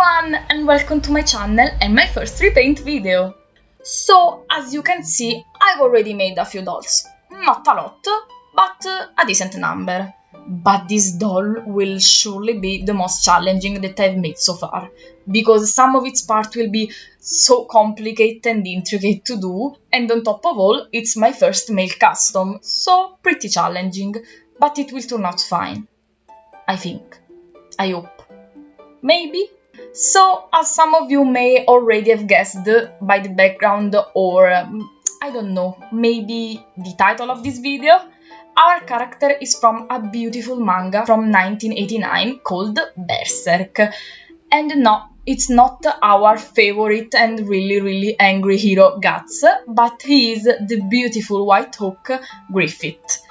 everyone, and welcome to my channel and my first repaint video. So, as you can see, I've already made a few dolls. Not a lot, but a decent number. But this doll will surely be the most challenging that I've made so far, because some of its parts will be so complicated and intricate to do, and on top of all, it's my first male custom, so pretty challenging, but it will turn out fine. I think. I hope. Maybe? So, as some of you may already have guessed by the background or, I don't know, maybe the title of this video, our character is from a beautiful manga from 1989 called Berserk. And no, it's not our favorite and really angry hero Guts, but he is the beautiful white hawk Griffith.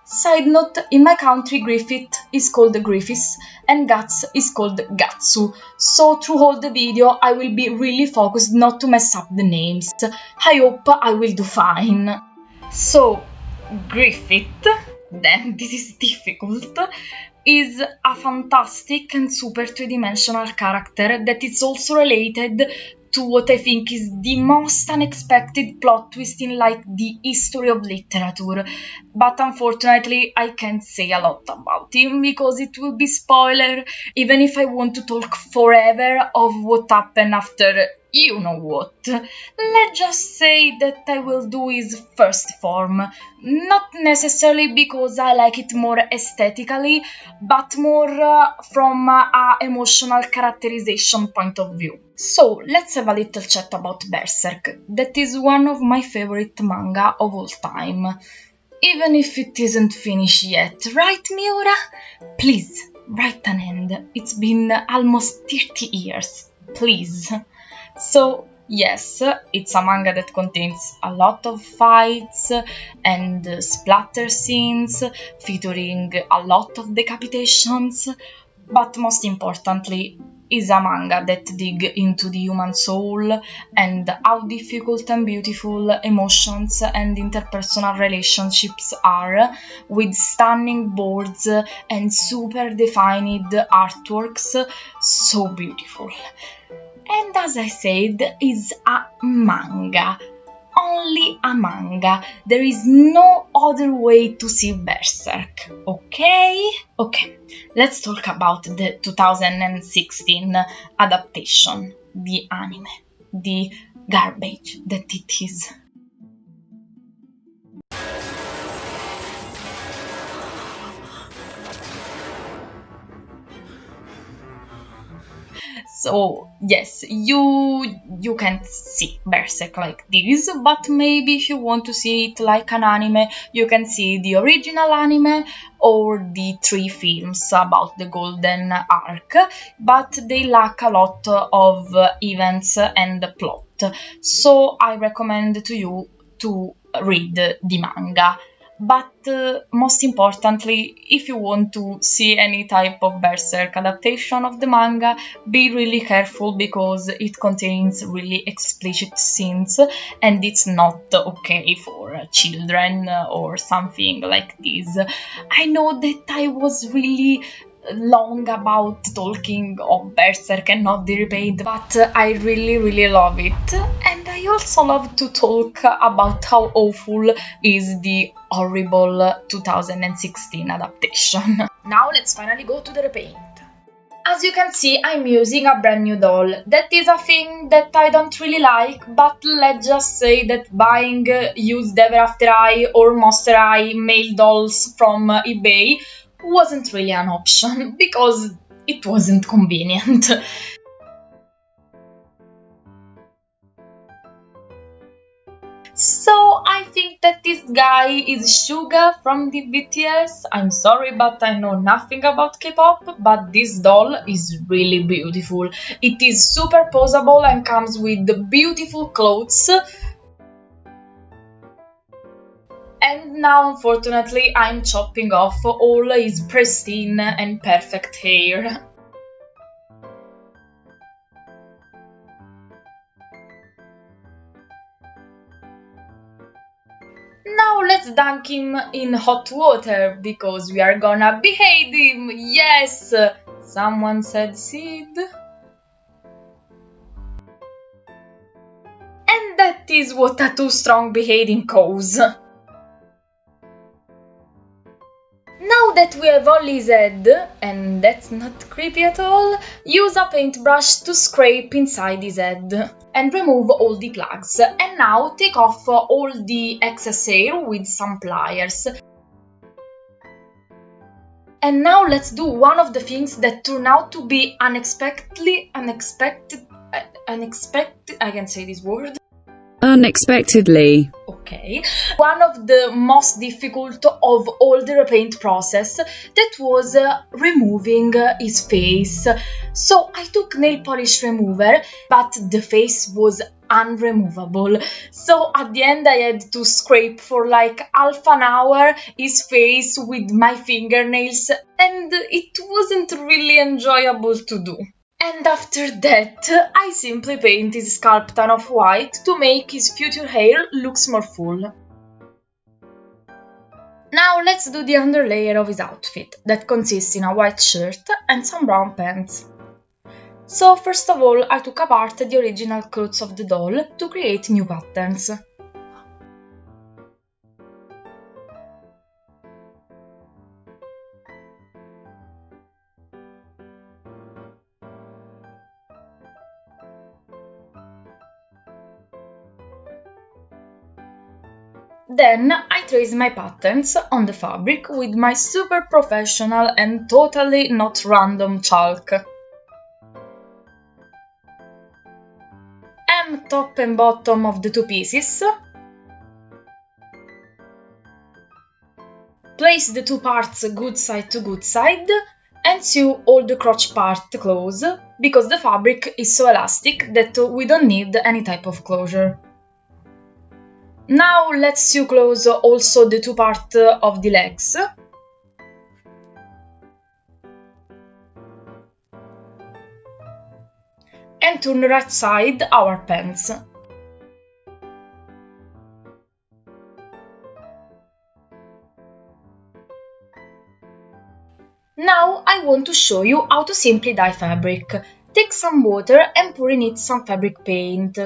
Side note, in my country Griffith is called Griffiths and Guts is called Gatsu, so through all the video I will be really focused not to mess up the names. I hope I will do fine. So, Griffith, then this is difficult, is a fantastic and super three-dimensional character that is also related to what I think is the most unexpected plot twist in like the history of literature, but unfortunately I can't say a lot about him because it will be spoiler, even if I want to talk forever of what happened after you know what. Let's just say that I will do his first form, not necessarily because I like it more aesthetically, but more from a emotional characterization point of view. So, let's have a little chat about Berserk. That is one of my favorite manga of all time. Even if it isn't finished yet, right Miura? Please, write an end. It's been almost 30 years. Please. So, yes, it's a manga that contains a lot of fights and splatter scenes, featuring a lot of decapitations, but most importantly, is a manga that digs into the human soul and how difficult and beautiful emotions and interpersonal relationships are, with stunning boards and super defined artworks, so beautiful. And as I said, it's a manga. Only a manga. There is no other way to see Berserk, okay? Okay, let's talk about the 2016 adaptation, the anime, the garbage that it is. So, yes, you can't see Berserk like this, but maybe if you want to see it like an anime, you can see the original anime or the 3 films about the Golden Arc, but they lack a lot of events and plot. So I recommend to you to read the manga. But most importantly, if you want to see any type of Berserk adaptation of the manga, be really careful because it contains really explicit scenes and it's not okay for children or something like this. I know that I was really long about talking of Berserk and not the Repaint, but I really love it, and I also love to talk about how awful is the horrible 2016 adaptation. Now let's finally go to the Repaint. As you can see, I'm using a brand new doll. That is a thing that I don't really like, but let's just say that buying used Ever After Eye or Monster High male dolls from eBay wasn't really an option, because it wasn't convenient. So I think that this guy is Suga from the BTS. I'm sorry, but I know nothing about K-pop, but this doll is really beautiful. It is super posable and comes with beautiful clothes. And now, unfortunately, I'm chopping off all his pristine and perfect hair. Now let's dunk him in hot water, because we are gonna behead him, yes! Someone said seed. That is what a too strong behaving cause. Now that we have only his head, and that's not creepy at all, use a paintbrush to scrape inside his head and remove all the plugs. And now take off all the excess hair with some pliers. And now let's do one of the things that turn out to be unexpected, I can say this word. Unexpectedly. Okay. One of the most difficult of all the repaint process, that was removing his face. So I took nail polish remover, but the face was unremovable. So at the end I had to scrape for like half an hour his face with my fingernails, and it wasn't really enjoyable to do. And after that, I simply paint his scalp ton of white to make his future hair looks more full. Now let's do the underlayer of his outfit, that consists in a white shirt and some brown pants. So first of all, I took apart the original clothes of the doll to create new patterns. Then I trace my patterns on the fabric with my super professional and totally not random chalk. Hem top and bottom of the two pieces. Place the two parts good side to good side and sew all the crotch part close, because the fabric is so elastic that we don't need any type of closure. Now let's sew close also the two parts of the legs. And turn right side our pants. Now I want to show you how to simply dye fabric. Take some water and pour in it some fabric paint.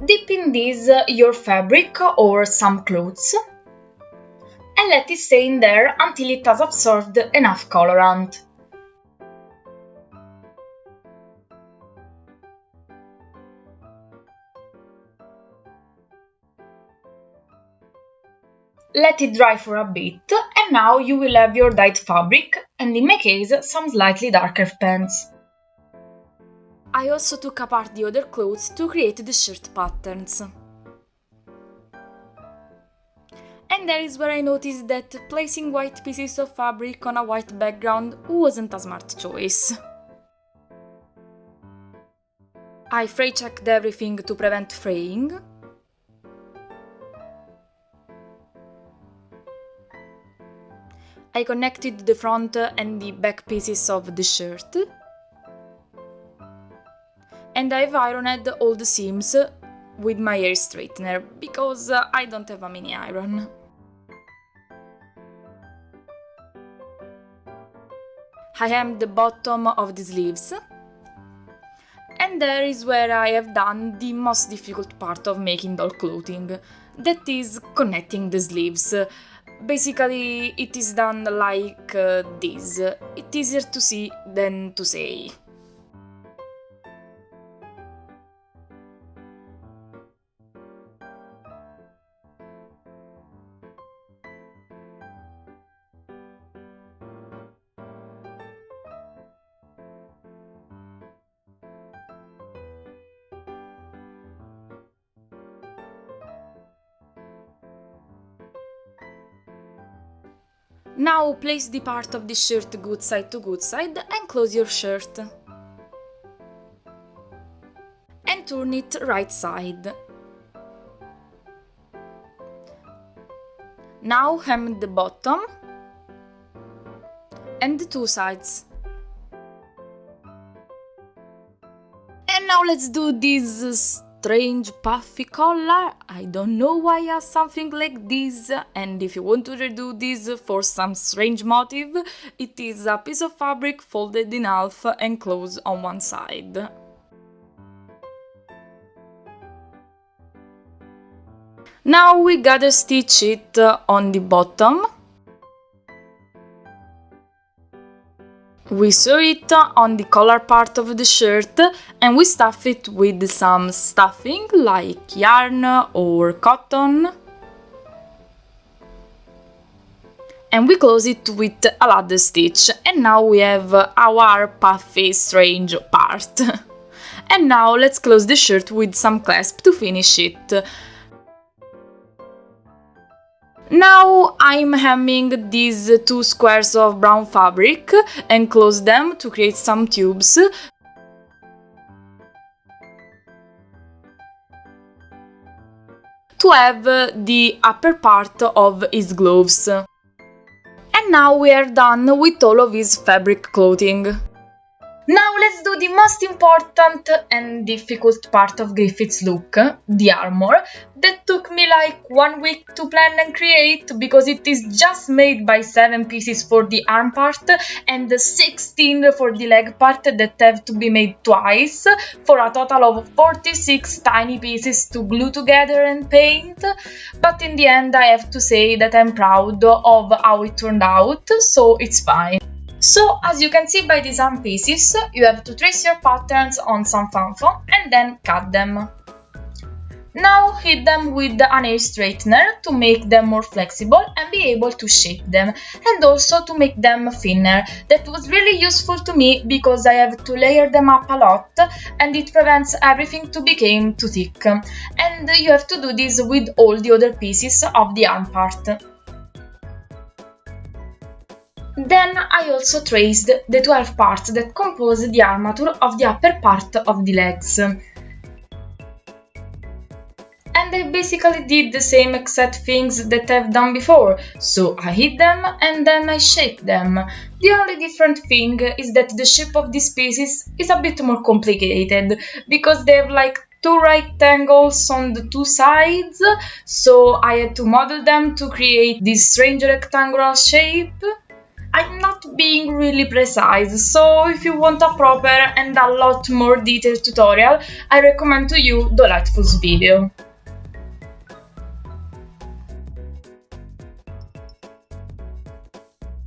Dip in this your fabric or some clothes and let it stay in there until it has absorbed enough colorant. Let it dry for a bit, and now you will have your dyed fabric, and in my case some slightly darker pants. I also took apart the other clothes to create the shirt patterns. And there is where I noticed that placing white pieces of fabric on a white background wasn't a smart choice. I fray checked everything to prevent fraying. I connected the front and the back pieces of the shirt. And I've ironed all the seams with my hair straightener, because I don't have a mini iron. I hemmed the bottom of the sleeves. And there is where I have done the most difficult part of making doll clothing, that is connecting the sleeves. Basically, it is done like this. It's easier to see than to say. Now place the part of the shirt good side to good side and close your shirt. And turn it right side. Now hem the bottom and the two sides. And now let's do this strange puffy collar. I don't know why I have something like this, and if you want to redo this for some strange motive, it is a piece of fabric folded in half and closed on one side. Now we gotta stitch it on the bottom. We sew it on the collar part of the shirt and we stuff it with some stuffing like yarn or cotton. And we close it with a ladder stitch, and now we have our puffy strange part. And now let's close the shirt with some clasp to finish it. Now I'm hemming these 2 squares of brown fabric and close them to create some tubes. To have the upper part of his gloves. And now we are done with all of his fabric clothing. Now let's do the most important and difficult part of Griffith's look, the armor, that took me like 1 week to plan and create because it is just made by 7 pieces for the arm part and 16 for the leg part that have to be made twice for a total of 46 tiny pieces to glue together and paint. But in the end I have to say that I'm proud of how it turned out, so it's fine. So, as you can see by these arm pieces, you have to trace your patterns on some fan foam and then cut them. Now heat them with an hair straightener to make them more flexible and be able to shape them, and also to make them thinner. That was really useful to me because I have to layer them up a lot and it prevents everything to become too thick. And you have to do this with all the other pieces of the arm part. Then I also traced the 12 parts that compose the armature of the upper part of the legs. And I basically did the same exact things that I've done before, so I hid them and then I shaped them. The only different thing is that the shape of these pieces is a bit more complicated, because they have like 2 rectangles on the 2 sides, so I had to model them to create this strange rectangular shape. I'm not being really precise, so if you want a proper and a lot more detailed tutorial, I recommend to you Delightful's video.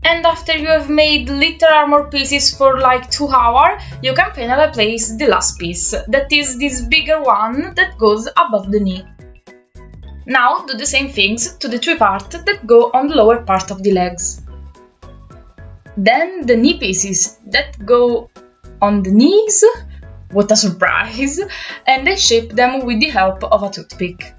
And after you have made little armor pieces for like 2 hours, you can finally place the last piece, that is this bigger one that goes above the knee. Now do the same things to the 3 parts that go on the lower part of the legs. Then the knee pieces that go on the knees, what a surprise, and I shape them with the help of a toothpick.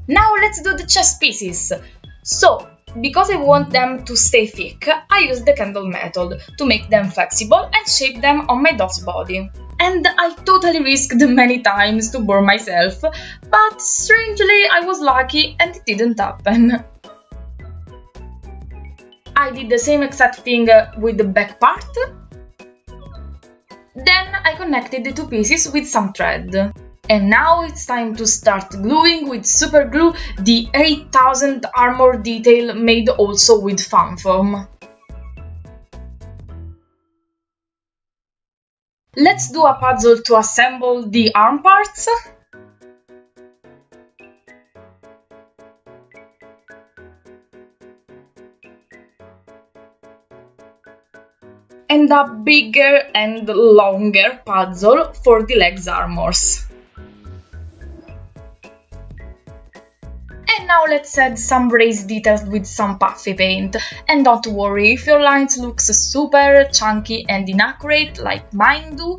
Now let's do the chest pieces. So, because I want them to stay thick, I use the candle method to make them flexible and shape them on my doll's body. And I totally risked many times to burn myself, but strangely I was lucky and it didn't happen. I did the same exact thing with the back part. Then I connected the 2 pieces with some thread. And now it's time to start gluing with super glue the 8000 armor detail made also with fan foam. Let's do a puzzle to assemble the arm parts. And a bigger and longer puzzle for the legs armors. Now let's add some raised details with some puffy paint. And don't worry, if your lines look super chunky and inaccurate like mine do,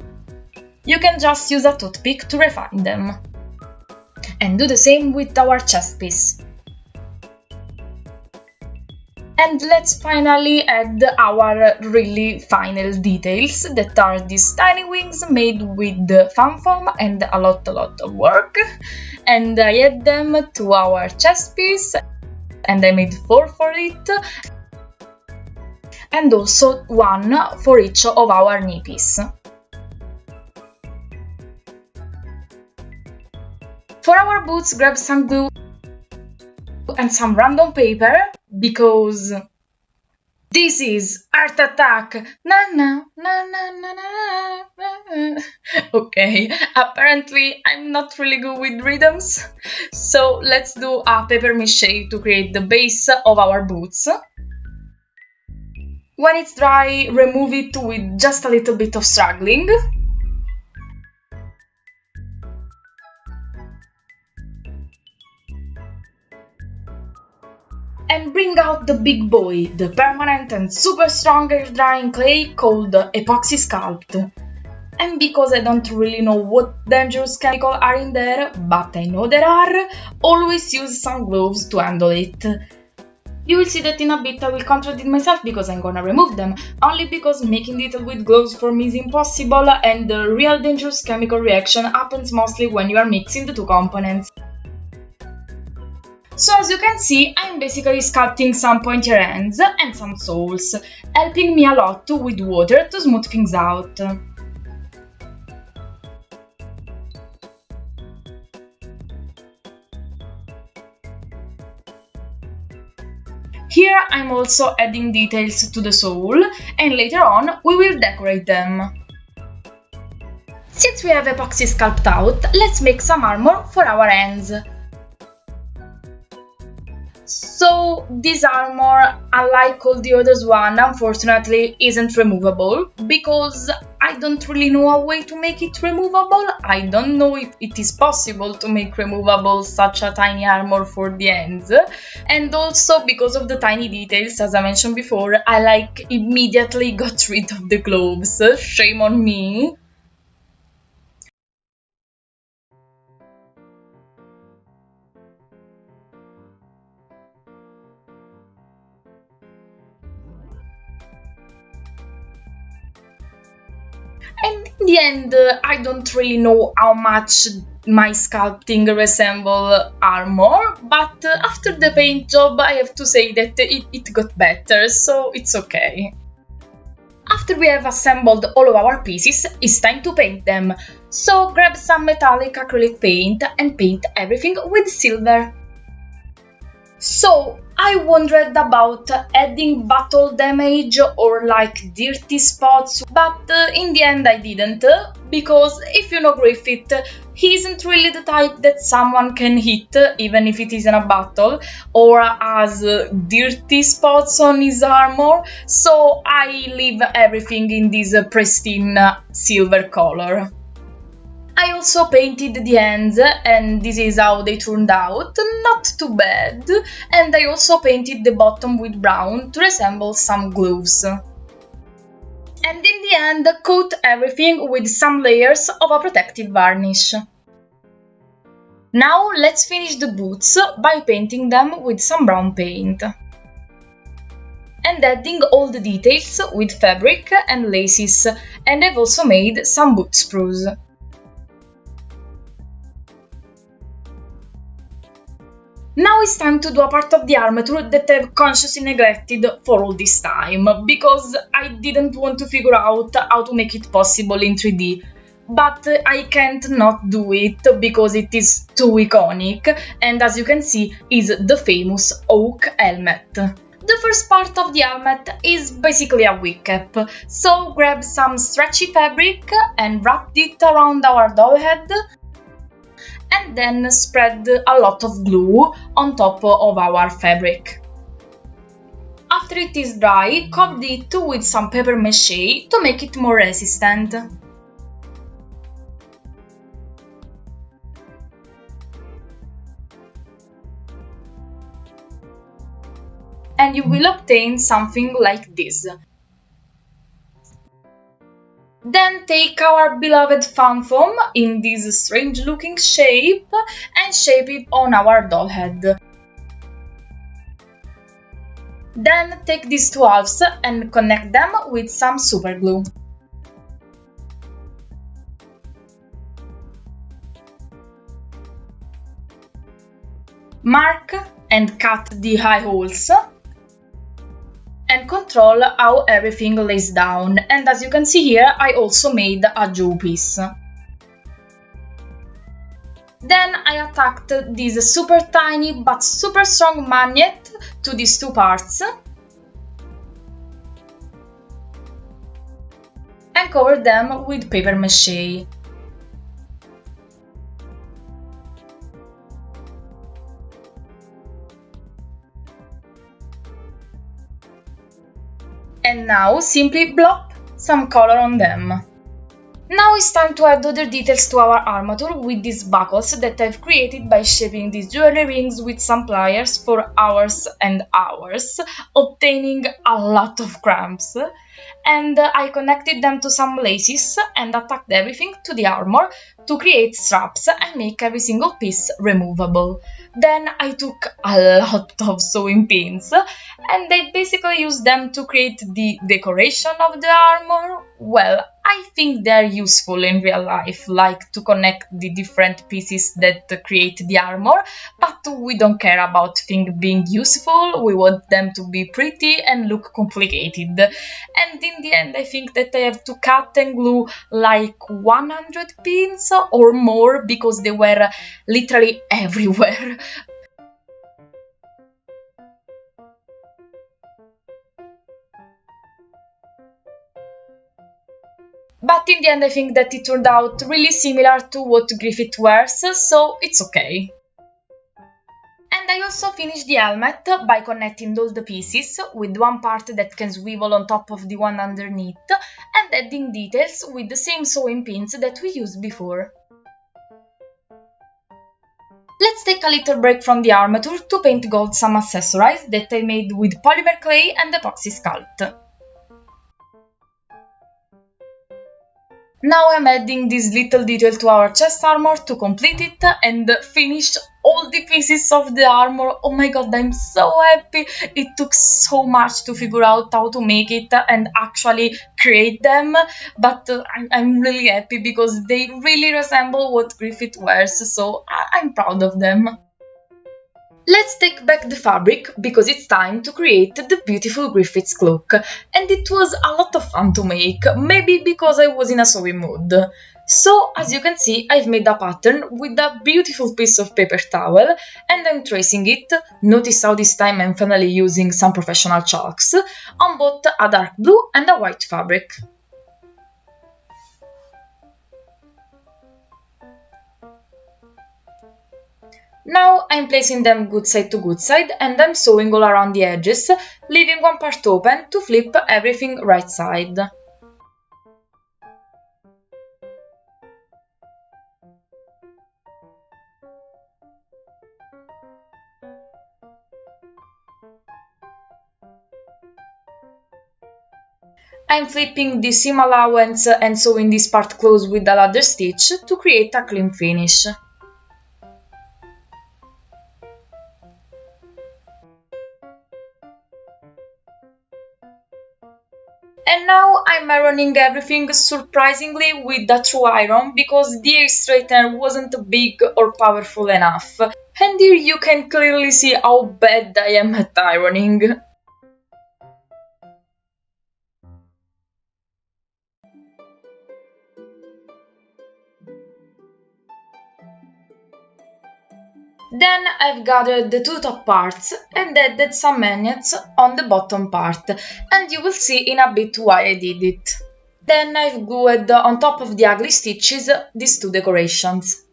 you can just use a toothpick to refine them. And do the same with our chest piece. And let's finally add our really final details, that are these tiny wings made with fan foam and a lot of work. And I add them to our chest piece, and I made 4 for it, and also 1 for each of our knee piece. For our boots, grab some glue and some random paper, because This is Art Attack! Na na na na na na na. Okay, apparently I'm not really good with rhythms, so let's do a paper mache to create the base of our boots. When it's dry, remove it with just a little bit of struggling. And bring out the big boy, the permanent and super strong air drying clay called Epoxy Sculpt. And because I don't really know what dangerous chemicals are in there, but I know there are, always use some gloves to handle it. You will see that in a bit I will contradict myself because I'm gonna remove them, only because making it with gloves for me is impossible and the real dangerous chemical reaction happens mostly when you are mixing the two components. So as you can see, I'm basically sculpting some pointy ends and some soles, helping me a lot with water to smooth things out. Here I'm also adding details to the sole, and later on we will decorate them. Since we have epoxy sculpt out, let's make some armor for our hands. So this armor, unlike all the others one, unfortunately isn't removable, because I don't really know a way to make it removable. I don't know if it is possible to make removable such a tiny armor for the hands. And also because of the tiny details, as I mentioned before, I immediately got rid of the gloves. Shame on me. And in the end, I don't really know how much my sculpting resemble armor, but after the paint job I have to say that it got better, so it's okay. After we have assembled all of our pieces, it's time to paint them. So grab some metallic acrylic paint and paint everything with silver. So I wondered about adding battle damage or dirty spots, but in the end I didn't, because if you know Griffith, he isn't really the type that someone can hit even if it is in a battle or has dirty spots on his armor, so I leave everything in this pristine silver color. I also painted the hands, and this is how they turned out, not too bad, and I also painted the bottom with brown to resemble some gloves. And in the end, coat everything with some layers of a protective varnish. Now let's finish the boots by painting them with some brown paint. And adding all the details with fabric and laces, and I've also made some boot sprues. Now it's time to do a part of the armature that I've consciously neglected for all this time, because I didn't want to figure out how to make it possible in 3D. But I can't not do it because it is too iconic, and as you can see is the famous OOAK helmet. The first part of the helmet is basically a wig cap, so grab some stretchy fabric and wrap it around our doll head, and then spread a lot of glue on top of our fabric. After it is dry, cover it with some paper mache to make it more resistant. And you will obtain something like this. Then take our beloved fan foam in this strange looking shape and shape it on our doll head. Then take these two halves and connect them with some super glue. Mark and cut the eye holes and control how everything lays down, and as you can see here I also made a jaw piece. Then I attached this super tiny but super strong magnet to these two parts, and cover them with paper mache. And now simply blop some color on them. Now it's time to add other details to our armature with these buckles that I've created by shaping these jewelry rings with some pliers for hours and hours, obtaining a lot of cramps. And I connected them to some laces and attached everything to the armor to create straps and make every single piece removable. Then I took a lot of sewing pins and I basically used them to create the decoration of the armor. Well, I think they're useful in real life, like to connect the different pieces that create the armor, but we don't care about things being useful, we want them to be pretty and look complicated. And in the end, I think that I have to cut and glue like 100 pins or more because they were literally everywhere. But in the end, I think that it turned out really similar to what Griffith wears, so it's okay. And I also finished the helmet by connecting all the pieces, with one part that can swivel on top of the one underneath, and adding details with the same sewing pins that we used before. Let's take a little break from the armature to paint gold some accessories that I made with polymer clay and epoxy sculpt. Now I'm adding this little detail to our chest armor to complete it and finish all the pieces of the armor. Oh my god, I'm so happy! It took so much to figure out how to make it and actually create them, but I'm really happy because they really resemble what Griffith wears, so I'm proud of them. Let's take back the fabric, because it's time to create the beautiful Griffith's cloak, and it was a lot of fun to make, maybe because I was in a sewing mood. So, as you can see, I've made a pattern with a beautiful piece of paper towel, and I'm tracing it, notice how this time I'm finally using some professional chalks, on both a dark blue and a white fabric. Now I'm placing them good side to good side and I'm sewing all around the edges, leaving one part open to flip everything right side. I'm flipping the seam allowance and sewing this part close with a ladder stitch to create a clean finish. And now I'm ironing everything surprisingly with a true iron because the air straightener wasn't big or powerful enough. And here you can clearly see how bad I am at ironing. Then I've gathered the two top parts and added some magnets on the bottom part, and you will see in a bit why I did it. Then I've glued on top of the ugly stitches these two decorations.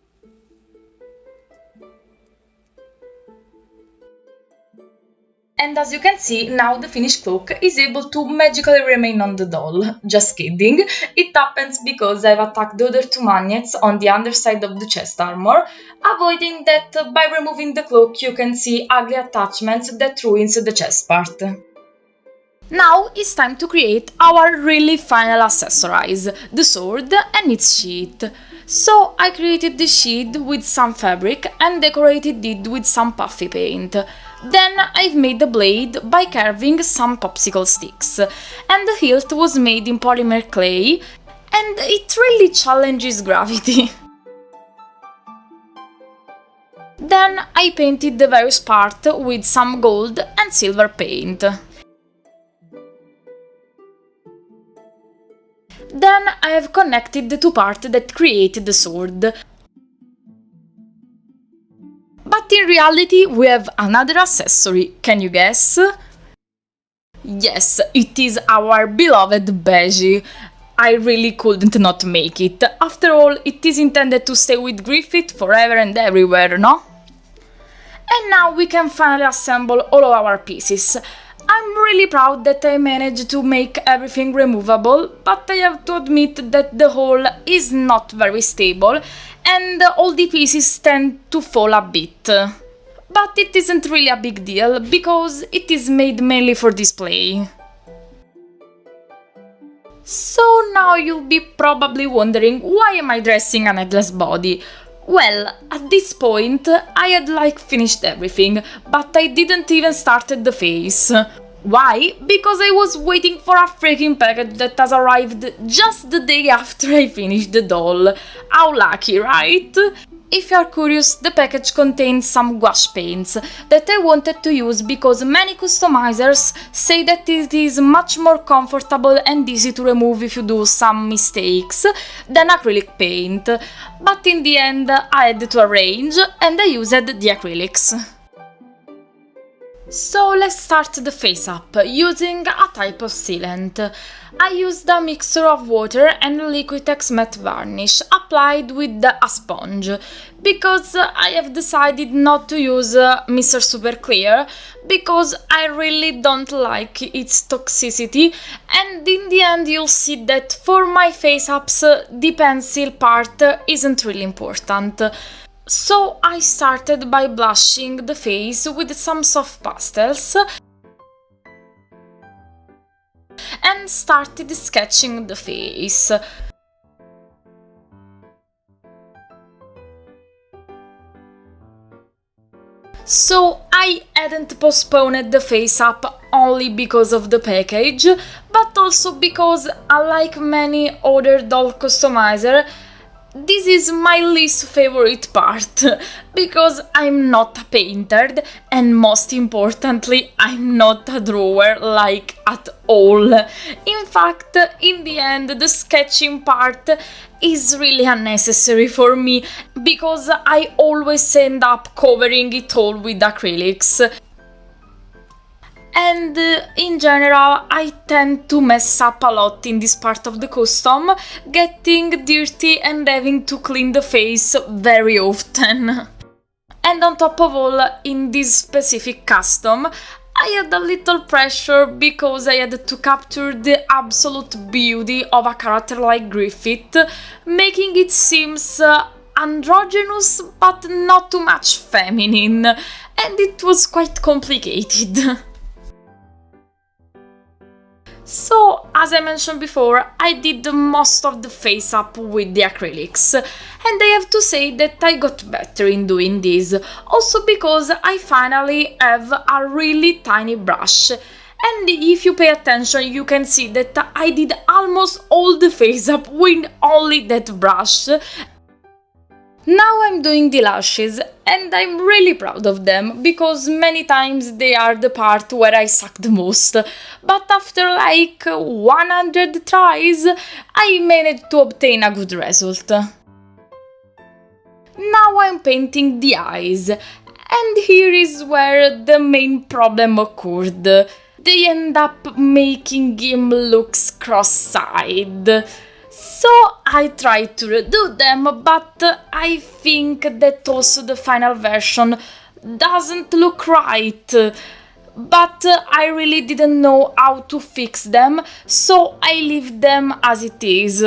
And as you can see, now the finished cloak is able to magically remain on the doll. Just kidding, it happens because I've attacked the other two magnets on the underside of the chest armor, avoiding that by removing the cloak you can see ugly attachments that ruins the chest part. Now it's time to create our really final accessories, the sword and its sheath. So I created the sheath with some fabric and decorated it with some puffy paint. Then I've made the blade by carving some popsicle sticks, and the hilt was made in polymer clay, and it really challenges gravity. Then I painted the various parts with some gold and silver paint. Then I have connected the two parts that created the sword. But in reality we have another accessory, can you guess? Yes, it is our beloved beige. I really couldn't not make it. After all, it is intended to stay with Griffith forever and everywhere, no? And now we can finally assemble all of our pieces. I'm really proud that I managed to make everything removable, but I have to admit that the whole is not very stable and all the pieces tend to fall a bit. But it isn't really a big deal, because it is made mainly for display. So now you'll be probably wondering, why am I dressing an headless body? Well, at this point I had finished everything, but I didn't even started the face. Why? Because I was waiting for a freaking package that has arrived just the day after I finished the doll. How lucky, right? If you are curious, the package contains some gouache paints that I wanted to use because many customizers say that it is much more comfortable and easy to remove if you do some mistakes than acrylic paint. But in the end I had to arrange and I used the acrylics. So let's start the face up using a type of sealant. I used a mixture of water and Liquitex matte varnish applied with a sponge, because I have decided not to use Mr. Super Clear because I really don't like its toxicity, and in the end you'll see that for my face ups the pencil part isn't really important. So I started by blushing the face with some soft pastels and started sketching the face. So I hadn't postponed the face up only because of the package, but also because, unlike many other doll customizer, this is my least favorite part, because I'm not a painter and most importantly I'm not a drawer at all. In fact, in the end the sketching part is really unnecessary for me, because I always end up covering it all with acrylics. And in general I tend to mess up a lot in this part of the custom, getting dirty and having to clean the face very often. And on top of all, in this specific custom, I had a little pressure because I had to capture the absolute beauty of a character like Griffith, making it seems androgynous but not too much feminine, and it was quite complicated. So, as I mentioned before, I did most of the face up with the acrylics, and I have to say that I got better in doing this, also because I finally have a really tiny brush. And if you pay attention, you can see that I did almost all the face up with only that brush. Now I'm doing the lashes, and I'm really proud of them, because many times they are the part where I suck the most, but after 100 tries, I managed to obtain a good result. Now I'm painting the eyes, and here is where the main problem occurred. They end up making him look cross-eyed. So I tried to redo them, but I think that also the final version doesn't look right. But I really didn't know how to fix them, so I leave them as it is.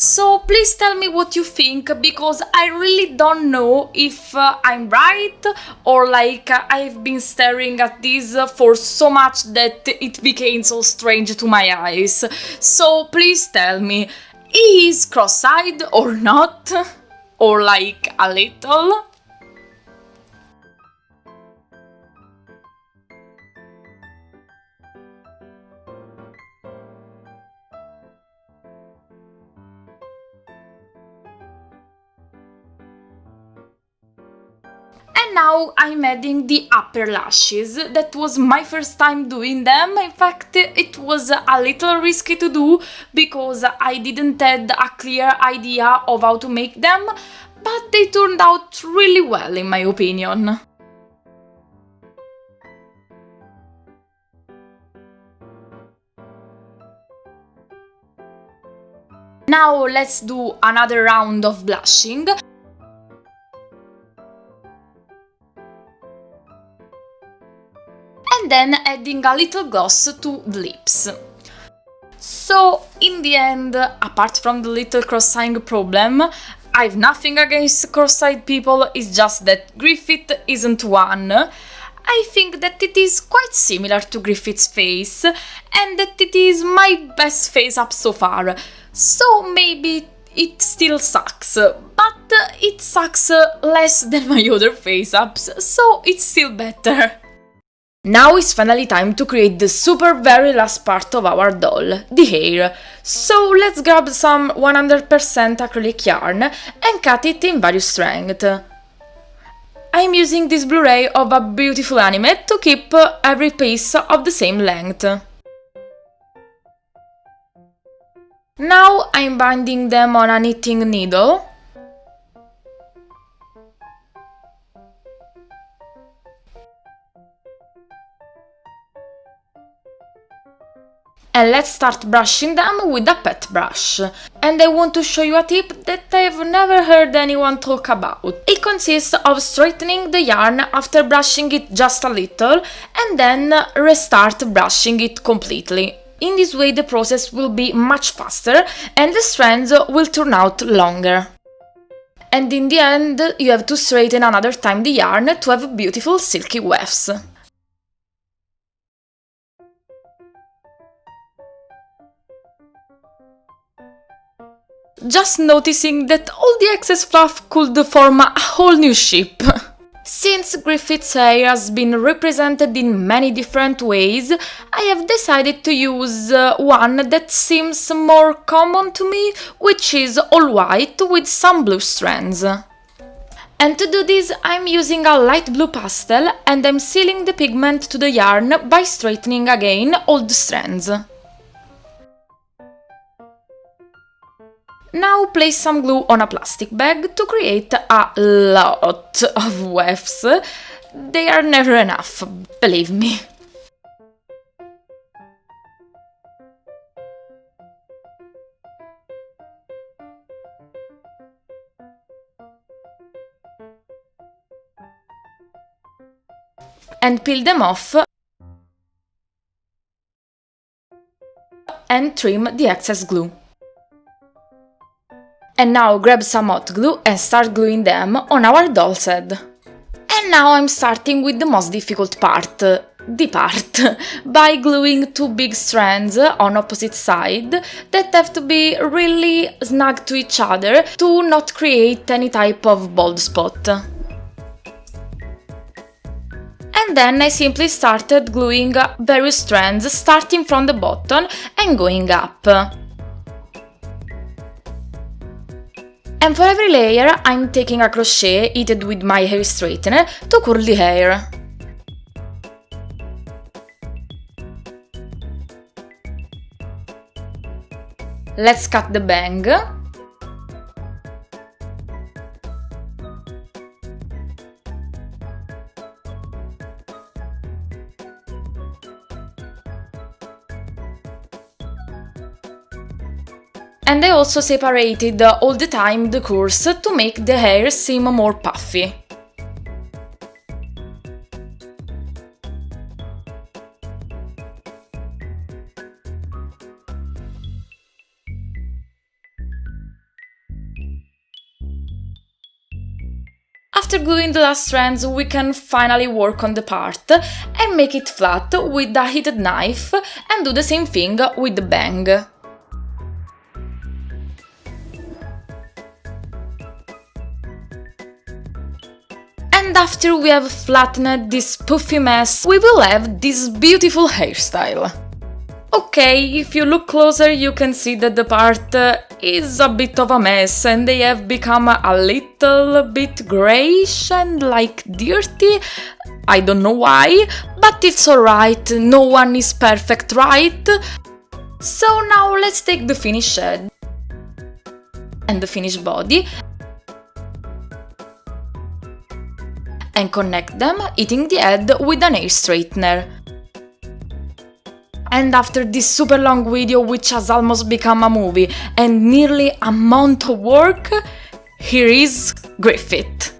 So please tell me what you think, because I really don't know if I'm right, or I've been staring at this for so much that it became so strange to my eyes. So please tell me, is cross-eyed or not? Or a little? And now I'm adding the upper lashes. That was my first time doing them. In fact, it was a little risky to do because I didn't have a clear idea of how to make them, but they turned out really well in my opinion. Now let's do another round of blushing. And then adding a little gloss to the lips. So, in the end, apart from the little cross-eying problem, I've nothing against cross-eyed people, it's just that Griffith isn't one. I think that it is quite similar to Griffith's face, and that it is my best face-up so far. So maybe it still sucks, but it sucks less than my other face-ups, so it's still better. Now it's finally time to create the super very last part of our doll, the hair. So let's grab some 100% acrylic yarn and cut it in various strengths. I'm using this Blu-ray of a beautiful anime to keep every piece of the same length. Now I'm binding them on a knitting needle. And let's start brushing them with a pet brush. And I want to show you a tip that I've never heard anyone talk about. It consists of straightening the yarn after brushing it just a little and then restart brushing it completely. In this way the process will be much faster and the strands will turn out longer. And in the end you have to straighten another time the yarn to have beautiful silky wefts. Just noticing that all the excess fluff could form a whole new ship. Since Griffith's hair has been represented in many different ways, I have decided to use one that seems more common to me, which is all white with some blue strands. And to do this, I'm using a light blue pastel and I'm sealing the pigment to the yarn by straightening again all the strands. Now place some glue on a plastic bag to create a lot of wefts. They are never enough, believe me. And peel them off and trim the excess glue. And now grab some hot glue and start gluing them on our doll's head. And now I'm starting with the most difficult part, by gluing two big strands on opposite side that have to be really snug to each other to not create any type of bald spot. And then I simply started gluing various strands starting from the bottom and going up. And for every layer I'm taking a crochet heated with my hair straightener to curl the hair. Let's cut the bang. And I also separated all the time the curls to make the hair seem more puffy. After gluing the last strands, we can finally work on the part and make it flat with a heated knife and do the same thing with the bang. And after we have flattened this puffy mess, we will have this beautiful hairstyle. Okay, if you look closer you can see that the part is a bit of a mess and they have become a little bit greyish and like dirty. I don't know why, but it's alright, no one is perfect, right? So now let's take the finished head and the finished body and connect them, hitting the head with an hair straightener. And after this super long video, which has almost become a movie, and nearly a month of work, here is Griffith.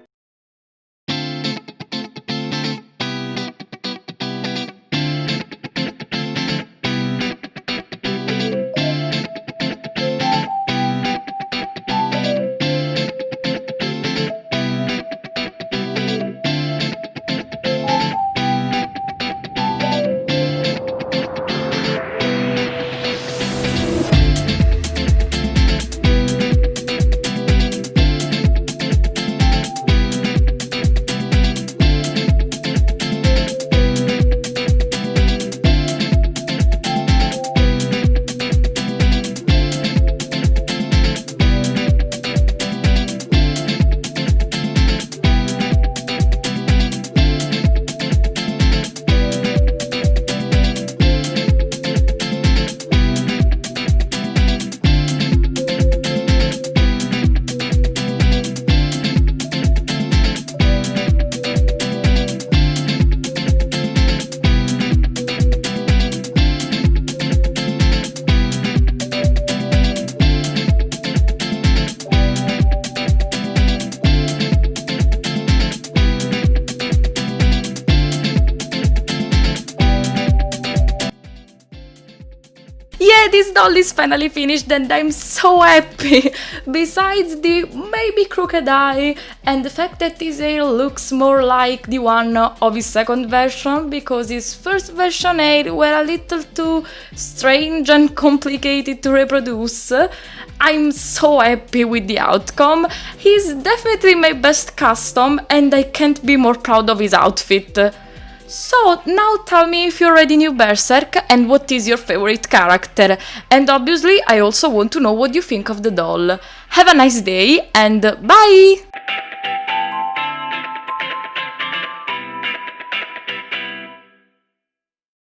Yeah, this doll is finally finished and I'm so happy! Besides the maybe crooked eye and the fact that his hair looks more like the one of his second version, because his first version hair were a little too strange and complicated to reproduce, I'm so happy with the outcome. He's definitely my best custom and I can't be more proud of his outfit. So, now tell me if you already knew Berserk and what is your favorite character. And obviously, I also want to know what you think of the doll. Have a nice day and bye!